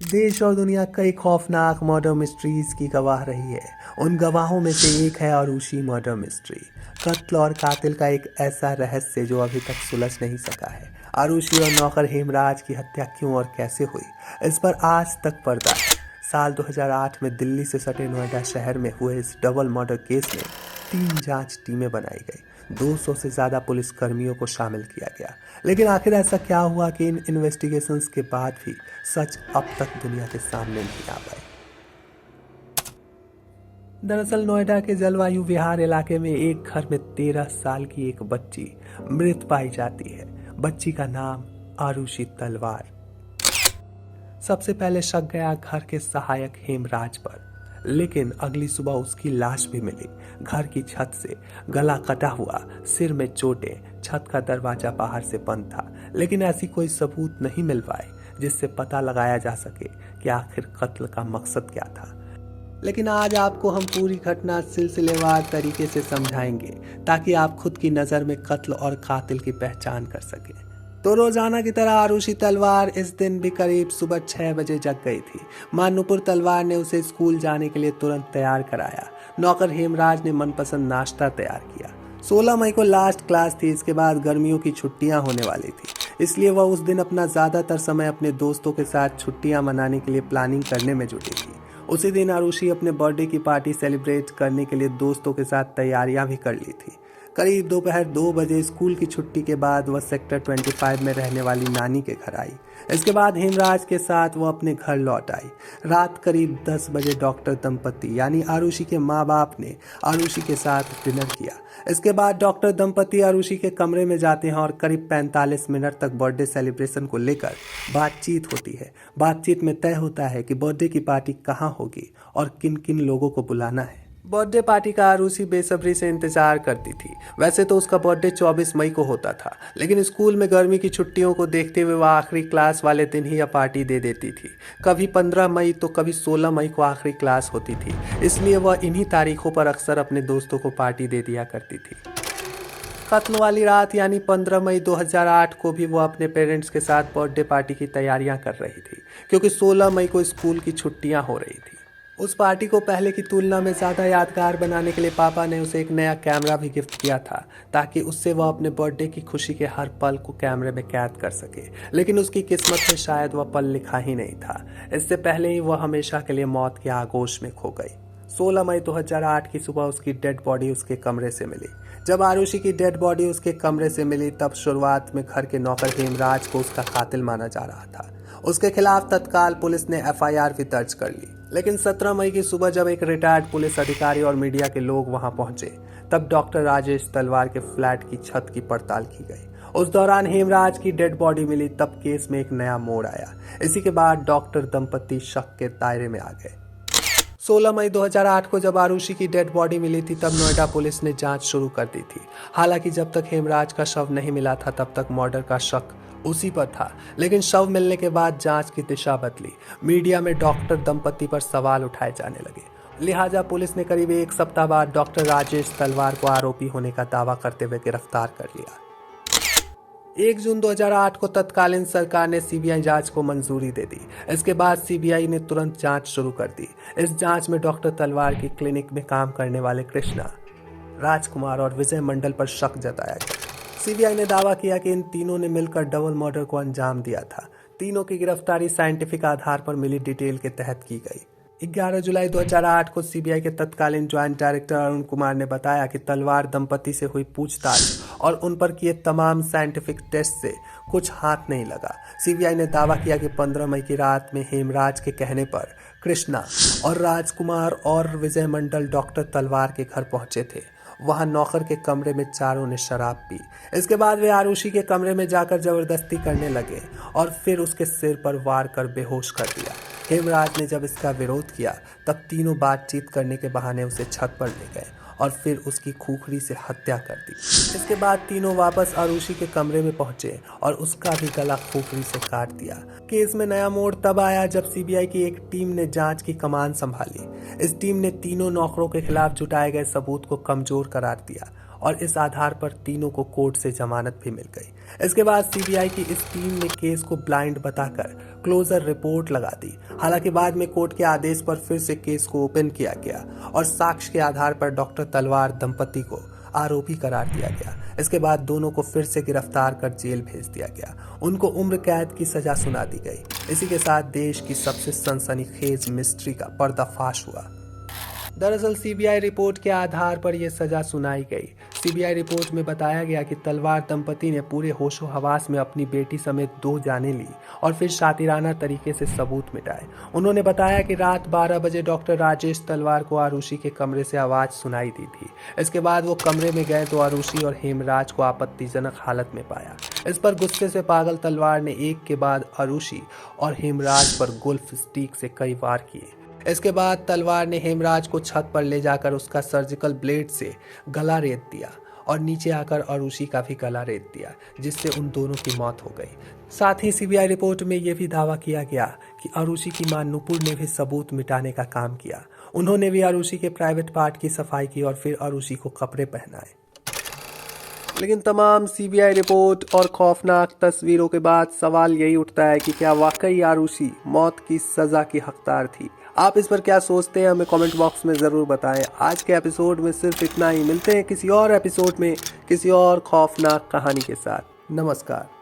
देश और दुनिया कई खौफनाक मर्डर मिस्ट्रीज की गवाह रही है। उन गवाहों में से एक है आरुषि मर्डर मिस्ट्री। कत्ल और कातिल का एक ऐसा रहस्य जो अभी तक सुलझ नहीं सका है। आरुषि और नौकर हेमराज की हत्या क्यों और कैसे हुई, इस पर आज तक पर्दा है। साल 2008 में दिल्ली से सटे नोएडा शहर में हुए इस डबल मर्डर केस में 3 जांच टीमें बनाई गई। 200 से ज़्यादा पुलिस कर्मियों को शामिल किया गया। लेकिन आखिर ऐसा क्या हुआ कि इन इन्वेस्टिगेशंस के बाद भी सच अब तक दुनिया के सामने नहीं आ पाए। दरअसल नोएडा के जलवायु विहार इलाके में एक घर में 13 साल की एक बच्ची मृत पाई जाती है। बच्ची का नाम आरुषि तलवार। सबसे पहले शक गया घर के सहायक हेमराज पर, लेकिन अगली सुबह उसकी लाश भी मिली। घर की छत से गला कटा हुआ, सिर में चोटें, छत का दरवाजा बाहर से बंद था। लेकिन ऐसी कोई सबूत नहीं मिल पाए जिससे पता लगाया जा सके कि आखिर कत्ल का मकसद क्या था। लेकिन आज आपको हम पूरी घटना सिलसिलेवार तरीके से समझाएंगे ताकि आप खुद की नज़र में कत्ल और कातिल की पहचान कर सकें। तो रोजाना की तरह आरुषि तलवार इस दिन भी करीब सुबह 6 बजे जग गई थी। मां नुपुर तलवार ने उसे स्कूल जाने के लिए तुरंत तैयार कराया। नौकर हेमराज ने मनपसंद नाश्ता तैयार किया। 16 मई को लास्ट क्लास थी। इसके बाद गर्मियों की छुट्टियां होने वाली थी, इसलिए वह उस दिन अपना ज़्यादातर समय अपने दोस्तों के साथ छुट्टियां मनाने के लिए प्लानिंग करने में जुटी थी। उसी दिन आरुषि अपने बर्थडे की पार्टी सेलिब्रेट करने के लिए दोस्तों के साथ तैयारियां भी कर ली थी। करीब दोपहर 2 बजे स्कूल की छुट्टी के बाद वह सेक्टर 25 में रहने वाली नानी के घर आई। इसके बाद हेमराज के साथ वह अपने घर लौट आई। रात करीब 10 बजे डॉक्टर दंपति यानी आरुषि के माँ बाप ने आरुषि के साथ डिनर किया। इसके बाद डॉक्टर दंपति आरुषि के कमरे में जाते हैं और करीब 45 मिनट तक बर्थडे सेलिब्रेशन को लेकर बातचीत होती है। बातचीत में तय होता है कि बर्थडे की पार्टी कहाँ होगी और किन किन लोगों को बुलाना है। बर्थडे पार्टी का आरुषि बेसब्री से इंतजार करती थी। वैसे तो उसका बर्थडे 24 मई को होता था, लेकिन स्कूल में गर्मी की छुट्टियों को देखते हुए वह आखिरी क्लास वाले दिन ही यह पार्टी दे देती थी। कभी 15 मई तो कभी 16 मई को आखिरी क्लास होती थी, इसलिए वह इन्हीं तारीखों पर अक्सर अपने दोस्तों को पार्टी दे दिया करती थी। कत्ल वाली रात यानी 15 मई 2008 को भी वो अपने पेरेंट्स के साथ बर्थडे पार्टी की तैयारियां कर रही थी, क्योंकि 16 मई को स्कूल की छुट्टियां हो रही थी। उस पार्टी को पहले की तुलना में ज़्यादा यादगार बनाने के लिए पापा ने उसे एक नया कैमरा भी गिफ्ट किया था, ताकि उससे वह अपने बर्थडे की खुशी के हर पल को कैमरे में कैद कर सके। लेकिन उसकी किस्मत में शायद वह पल लिखा ही नहीं था। इससे पहले ही वह हमेशा के लिए मौत के आगोश में खो गई। 16 मई 2008 की सुबह उसकी डेड बॉडी उसके कमरे से मिली। जब आरुषि की डेड बॉडी उसके कमरे से मिली तब शुरुआत में घर के नौकर हेमराज को उसका कातिल माना जा रहा था। उसके खिलाफ तत्काल पुलिस ने एफआईआर भी दर्ज कर ली। लेकिन 17 मई की सुबह जब एक रिटायर्ड पुलिस अधिकारी और मीडिया के लोग वहां पहुंचे, तब डॉक्टर राजेश तलवार के फ्लैट की छत की पड़ताल की गई। उस दौरान हेमराज की डेड बॉडी मिली। तब केस में एक नया मोड़ आया। इसी के बाद डॉक्टर दंपति शक के दायरे में आ गए। 16 मई 2008 को जब आरुषि की डेड बॉडी मिली थी तब नोएडा पुलिस ने जांच शुरू कर दी थी। हालांकि जब तक हेमराज का शव नहीं मिला था तब तक मर्डर का शक उसी पर था, लेकिन शव मिलने के बाद जांच की दिशा बदली। मीडिया में डॉक्टर दंपति पर सवाल उठाए जाने लगे। लिहाजा पुलिस ने करीब 1 सप्ताह बाद डॉक्टर राजेश तलवार को आरोपी होने का दावा करते हुए गिरफ्तार कर लिया। 1 जून 2008 को तत्कालीन सरकार ने सीबीआई जांच को मंजूरी दे दी। इसके बाद सीबीआई ने तुरंत जांच शुरू कर दी। इस जांच में डॉक्टर तलवार की क्लिनिक में काम करने वाले कृष्णा, राजकुमार और विजय मंडल पर शक जताया गया। सीबीआई ने दावा किया कि इन तीनों ने मिलकर डबल मर्डर को अंजाम दिया था। तीनों की गिरफ्तारी साइंटिफिक आधार पर मिली डिटेल के तहत की गई। 11 जुलाई 2008 को सीबीआई के तत्कालीन ज्वाइंट डायरेक्टर अरुण कुमार ने बताया कि तलवार दंपति से हुई पूछताछ और उन पर किए तमाम साइंटिफिक टेस्ट से कुछ हाथ नहीं लगा। सीबीआई ने दावा किया कि 15 मई की रात में हेमराज के कहने पर कृष्णा और राजकुमार और विजय मंडल डॉक्टर तलवार के घर पहुंचे थे। वहां नौकर के कमरे में चारों ने शराब पी। इसके बाद वे आरुषि के कमरे में जाकर जबरदस्ती करने लगे और फिर उसके सिर पर वार कर बेहोश कर दिया। हेमराज ने जब इसका विरोध किया तब तीनों बातचीत करने के बहाने उसे छत पर ले गए और फिर उसकी खूखरी से हत्या कर दी। इसके बाद तीनों वापस आरुषि के कमरे में पहुंचे और उसका भी गला खूखरी से काट दिया। केस में नया मोड़ तब आया जब सीबीआई की एक टीम ने जांच की कमान संभाली। इस टीम ने तीनों नौकरों के खिलाफ जुटाए गए सबूत को कमजोर करार दिया और इस आधार पर तीनों को कोर्ट से जमानत भी मिल गई। इसके बाद सीबीआई की इस टीम ने केस को ब्लाइंड बताकर क्लोजर रिपोर्ट लगा दी। हालांकि बाद में कोर्ट के आदेश पर फिर से केस को ओपन किया गया और साक्ष्य के आधार पर डॉक्टर तलवार दंपति को आरोपी करार दिया गया। इसके बाद दोनों को फिर से गिरफ्तार कर जेल भेज दिया गया। उनको उम्र कैद की सजा सुना दी गई। इसी के साथ देश की सबसे सनसनीखेज मिस्ट्री का पर्दाफाश हुआ। दरअसल सीबीआई रिपोर्ट के आधार पर यह सजा सुनाई गई। सीबीआई रिपोर्ट में बताया गया कि तलवार दंपति ने पूरे होशो हवास में अपनी बेटी समेत 2 जानें ली और फिर शातिराना तरीके से सबूत मिटाए। उन्होंने बताया कि रात 12 बजे डॉक्टर राजेश तलवार को आरुषि के कमरे से आवाज सुनाई दी थी। इसके बाद वो कमरे में गए तो आरुषि और हेमराज को आपत्तिजनक हालत में पाया। इस पर गुस्से से पागल तलवार ने एक के बाद आरुषि और हेमराज पर गोल्फ स्टिक से कई वार किए। इसके बाद तलवार ने हेमराज को छत पर ले जाकर उसका सर्जिकल ब्लेड से गला रेत दिया और नीचे आकर आरुषि का भी गला रेत दिया, जिससे उन दोनों की मौत हो गई। साथ ही सीबीआई रिपोर्ट में यह भी दावा किया गया कि आरुषि की मां नुपुर ने भी सबूत मिटाने का काम किया। उन्होंने भी आरुषि के प्राइवेट पार्ट की सफाई की और फिर आरुषि को कपड़े पहनाए। लेकिन तमाम सीबीआई रिपोर्ट और खौफनाक तस्वीरों के बाद सवाल यही उठता है कि क्या वाकई आरुषि मौत की सजा की हकदार थी। आप इस पर क्या सोचते हैं, हमें कमेंट बॉक्स में ज़रूर बताएं। आज के एपिसोड में सिर्फ इतना ही। मिलते हैं किसी और एपिसोड में किसी और खौफनाक कहानी के साथ। नमस्कार।